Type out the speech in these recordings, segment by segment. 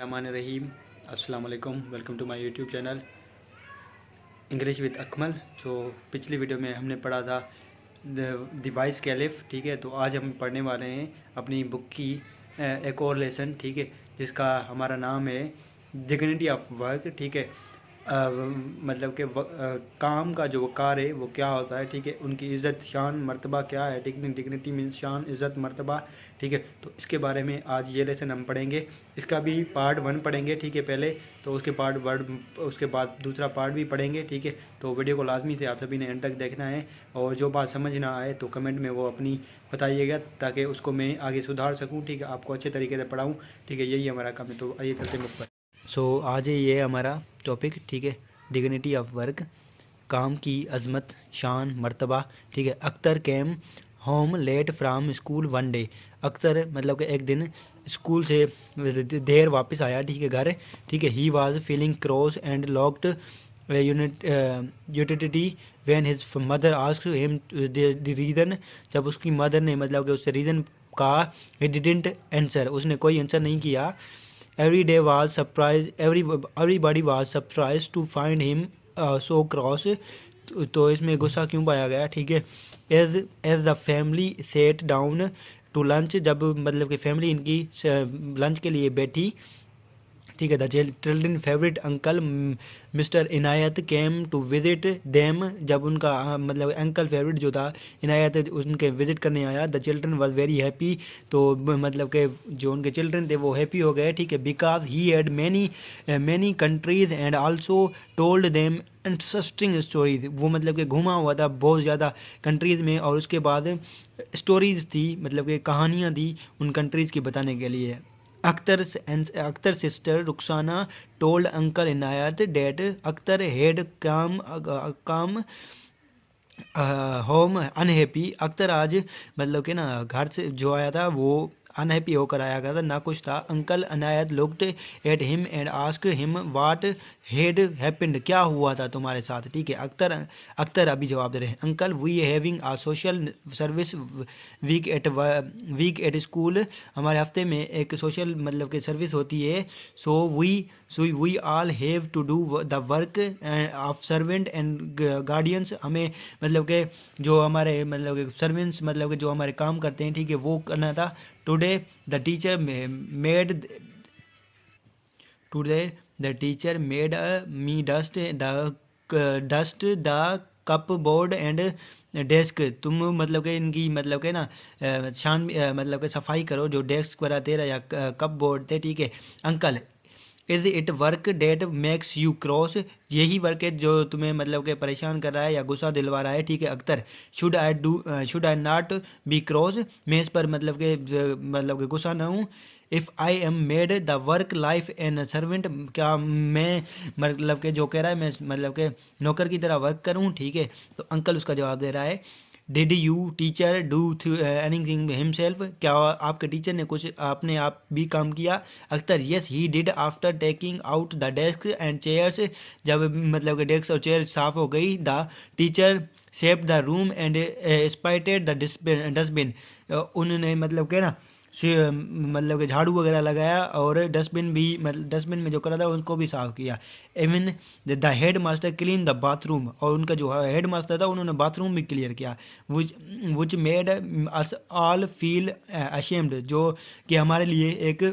रहीम अस्सलाम वालेकुम। Welcome to my YouTube channel English with Akmal. तो पिछली वीडियो में हमने पढ़ा था डिवाइस कैलिफ, ठीक है। तो आज हम पढ़ने वाले हैं अपनी बुक की एक और लेसन, ठीक है, जिसका हमारा नाम है डिग्निटी ऑफ वर्क, ठीक है। मतलब कि काम का जो वक़ार है वो क्या होता है, ठीक है। उनकी इज़्ज़त शान मर्तबा क्या है, डिग्निटी मीन्स शान, इज़्ज़त, मर्तबा, ठीक है। तो इसके बारे में आज ये लेसन हम पढ़ेंगे। इसका भी पार्ट 1 पढ़ेंगे, ठीक है, पहले। तो उसके पार्ट 1 उसके बाद दूसरा पार्ट भी पढ़ेंगे, ठीक है। तो वीडियो को लाजमी से आप सभी ने एंड तक देखना है, और जो बात समझ ना आए तो कमेंट में वो अपनी बताइएगा, ताकि उसको मैं आगे सुधार सकूँ, ठीक है, आपको अच्छे तरीके से पढ़ाऊँ, ठीक है। यही हमारा काम है। तो आइए चलते हैं बुक पर। आज ये हमारा टॉपिक, ठीक है, डिग्निटी ऑफ वर्क, काम की अजमत, शान, मर्तबा, ठीक है। Akhtar came home late from school one day. Akhtar मतलब कि एक दिन स्कूल से देर वापस आया, ठीक है, घर, ठीक है। He was feeling cross and locked utility when his mother asked him the reason. जब उसकी मदर ने मतलब कि उससे रीज़न कहा, ही डिडंट आंसर, उसने कोई आंसर नहीं किया। Everybody was surprised to find him so cross. तो इसमें गुस्सा क्यों पाया गया, ठीक है। As the family sat down to lunch, जब मतलब कि फैमिली इनकी लंच के लिए बैठी, ठीक है। The children favourite uncle mister Inayat came to visit them. जब उनका मतलब अंकल फेवरेट जो था इनायत, उनके विजिट करने आया। The children was very happy. तो मतलब के जो उनके चिल्ड्रन थे वो हैप्पी हो गए, ठीक है। Because he had many countries and also told them interesting stories. वो मतलब कि घूमा हुआ था बहुत ज़्यादा कंट्रीज़ में, और उसके बाद स्टोरीज थी, मतलब कि कहानियाँ दी उन कंट्रीज़ की बताने के लिए। Akhtar's sister Ruxana told Uncle Inayat that Akhtar had come home unhappy. Akhtar आज मतलब कि ना घर से जो आया था वो अनहैप्पी होकर आया गया था, ना कुछ था। Uncle Anayat looked at him and asked him what had happened, क्या हुआ था तुम्हारे साथ, ठीक है। अख्तर अभी जवाब दे रहे हैं। Uncle we having a social service week at school. हमारे हफ्ते में एक सोशल मतलब कि सर्विस होती है। So we all have to do the work of servant and guardians. हमें मतलब के जो हमारे मतलब के सर्वेंट्स मतलब के जो हमारे काम करते हैं, ठीक है, वो करना था। Today the teacher made me dust the cup board and desk. तुम मतलब के इनकी मतलब के ना शान मतलब के सफाई करो, जो डेस्क वगैरह थे या कप बोर्ड थे, ठीक है। Uncle is it work that makes you cross, यही वर्क है जो तुम्हें मतलब के परेशान कर रहा है या गुस्सा दिलवा रहा है, ठीक है। Akhtar should I not be cross, मैं इस पर मतलब के गुस्सा ना हूँ। If I am made the work like an servant, क्या मैं मतलब के जो कह रहा है मैं मतलब के नौकर की तरह वर्क करूँ, ठीक है। तो अंकल उसका जवाब दे रहा है, did you teacher do anything himself, क्या आपके टीचर ने कुछ अपने आप भी काम किया। Akhtar yes he did after taking out the desk and chairs, जब मतलब कि डेस्क और चेयर साफ हो गई। The teacher shape the room and spited the dustbin, उन्होंने मतलब के ना मतलब कि झाड़ू वगैरह लगाया, और डस्टबिन भी मतलब डस्टबिन में जो करा था उसको भी साफ़ किया। Even the head master clean the bathroom, और उनका जो हेड मास्टर था उन्होंने बाथरूम भी क्लियर किया। Which made us all feel ashamed, जो कि हमारे लिए एक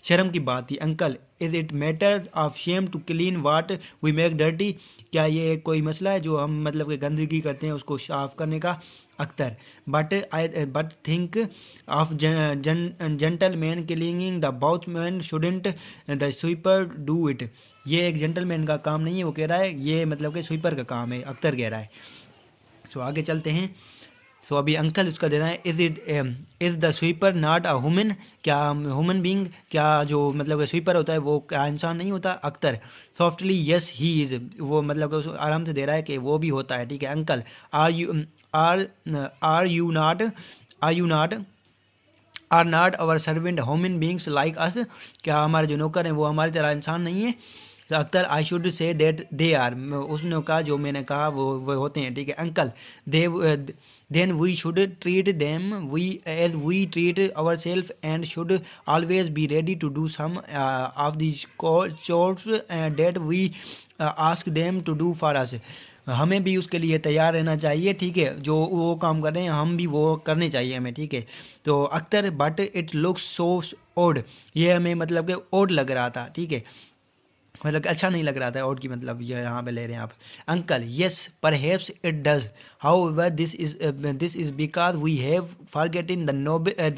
शर्म की बात थी। Uncle is it matter of shame to clean what we make dirty, क्या ये कोई मसला है जो हम मतलब कि गंदगी करते हैं उसको साफ करने का। Akhtar but think of gentleman cleaning the bathroom shouldn't the sweeper do it, ये एक जेंटलमैन का काम नहीं है, वो कह रहा है ये मतलब कि स्वीपर का काम है, अख्तर कह रहा है। सो आगे चलते हैं। सो अभी अंकल उसका देना है, is the sweeper not a human, क्या ह्यूमन बींग, क्या जो मतलब स्वीपर होता है वो क्या इंसान नहीं होता। Akhtar softly yes he is, वो मतलब कि आराम से दे रहा है कि वो भी होता है, ठीक है। Uncle are you not are not our servant human beings like us, क्या हमारे जो नौकर हैं वो हमारी तरह इंसान नहीं है। Akhtar I should say that they are, उसने कहा जो मैंने कहा वो होते हैं, ठीक है। Uncle then we should treat them as we treat ourselves, and should always be ready to do some of the chores that we ask them to do for us. हमें भी उसके लिए तैयार रहना चाहिए, ठीक है, जो वो काम कर रहे हैं हम भी वो करने चाहिए हमें, ठीक है। तो Akhtar, but it looks so odd, ये हमें मतलब कि ओड लग रहा था, ठीक है, मतलब कि अच्छा नहीं लग रहा था, ओड की मतलब ये यहाँ पे ले रहे हैं आप। Uncle, yes perhaps it does, however this is because we have forgotten the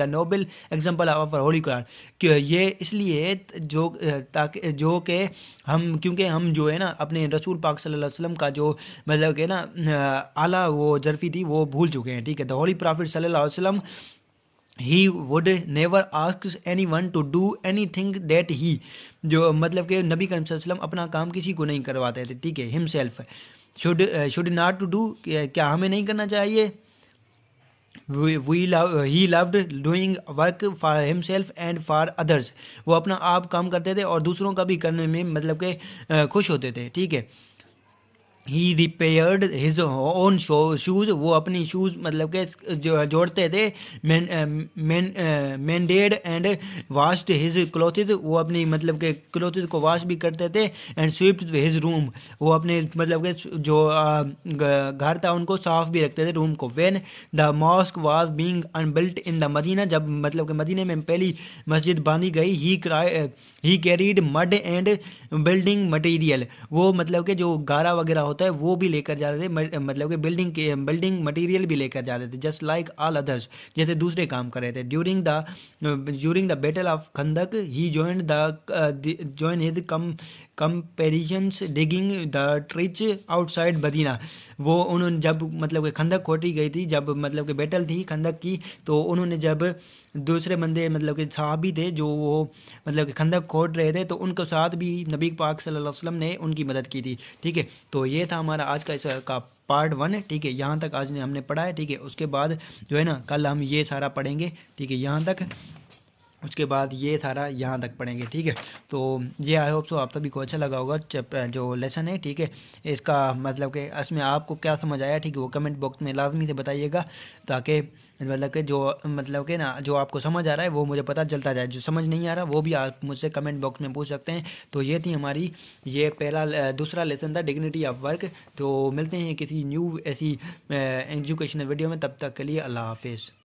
noble example of holy Quran, कि ये इसलिए जो ताकि जो कि हम, क्योंकि हम जो है ना अपने रसूल पाक सल्लल्लाहु अलैहि वसल्लम का जो मतलब कि ना आला वो जरफ़ी थी वो भूल चुके हैं, ठीक है। द होली प्रॉफिट सल्लल्लाहु अलैहि वसल्लम, he would never ask any one two do any thing that he, जो मतलब कि नबी करीम सल्लल्लाहु अलैहि वसल्लम अपना काम किसी को नहीं करवाते थे, ठीक है। Himself should not to do, क्या हमें नहीं करना चाहिए। He loved doing work for himself and for others, वो अपना आप काम करते थे और दूसरों का भी करने में मतलब कि खुश होते थे, ठीक है। ही रिपेयर्ड हिज ओन शूज़, वो अपनी शूज़ मतलब के जोड़ते थे। मेंडेड एंड वाश्ड हिज क्लोथ्स, वो अपनी मतलब के क्लोथ्स को वॉश भी करते थे। एंड स्वीप्ड हिज रूम, वो अपने मतलब के जो घर था उनको साफ भी रखते थे, रूम को। When the mosque was being unbuilt in the Medina, जब मतलब के मदीने में पहली मस्जिद बांधी गई, he carried mud and building material, वो मतलब के जो गारा वगैरह होता है वो भी लेकर जाते थे, मतलब कि बिल्डिंग मटेरियल भी लेकर जाते थे, जस्ट लाइक ऑल अदर्स, जैसे दूसरे काम कर रहे थे। During the battle of Khandaq, he join his companions digging the trench outside Medina, वो उन्होंने जब मतलब कि खंदक खोटी गई थी, जब मतलब कि बैटल थी खंदक की, तो उन्होंने जब दूसरे बंदे मतलब कि सहाबी थे जो वो मतलब कि खंदक खोद रहे थे, तो उनके साथ भी नबी पाक सल्लल्लाहु अलैहि वसल्लम ने उनकी मदद की थी, ठीक है। तो ये था हमारा आज का इसका पार्ट 1, ठीक है, यहाँ तक आज ने हमने पढ़ा है, ठीक है। उसके बाद जो है ना कल हम ये सारा पढ़ेंगे, ठीक है, यहाँ तक, उसके बाद ये सारा यहाँ तक पढ़ेंगे, ठीक है। तो ये आई होप सो आप सभी को अच्छा लगा होगा जो लेसन है, ठीक है। इसका मतलब कि इसमें आपको क्या समझ आया, ठीक है, वो कमेंट बॉक्स में लाजमी से बताइएगा, ताकि मतलब कि जो मतलब कि ना जो आपको समझ आ रहा है वो मुझे पता चलता जाए, जो समझ नहीं आ रहा वो भी आप मुझसे कमेंट बॉक्स में पूछ सकते हैं। तो ये थी हमारी ये दूसरा लेसन था, डिग्निटी ऑफ वर्क। तो मिलते हैं किसी न्यू ऐसी एजुकेशनल वीडियो में, तब तक के लिए अल्लाह हाफिज़।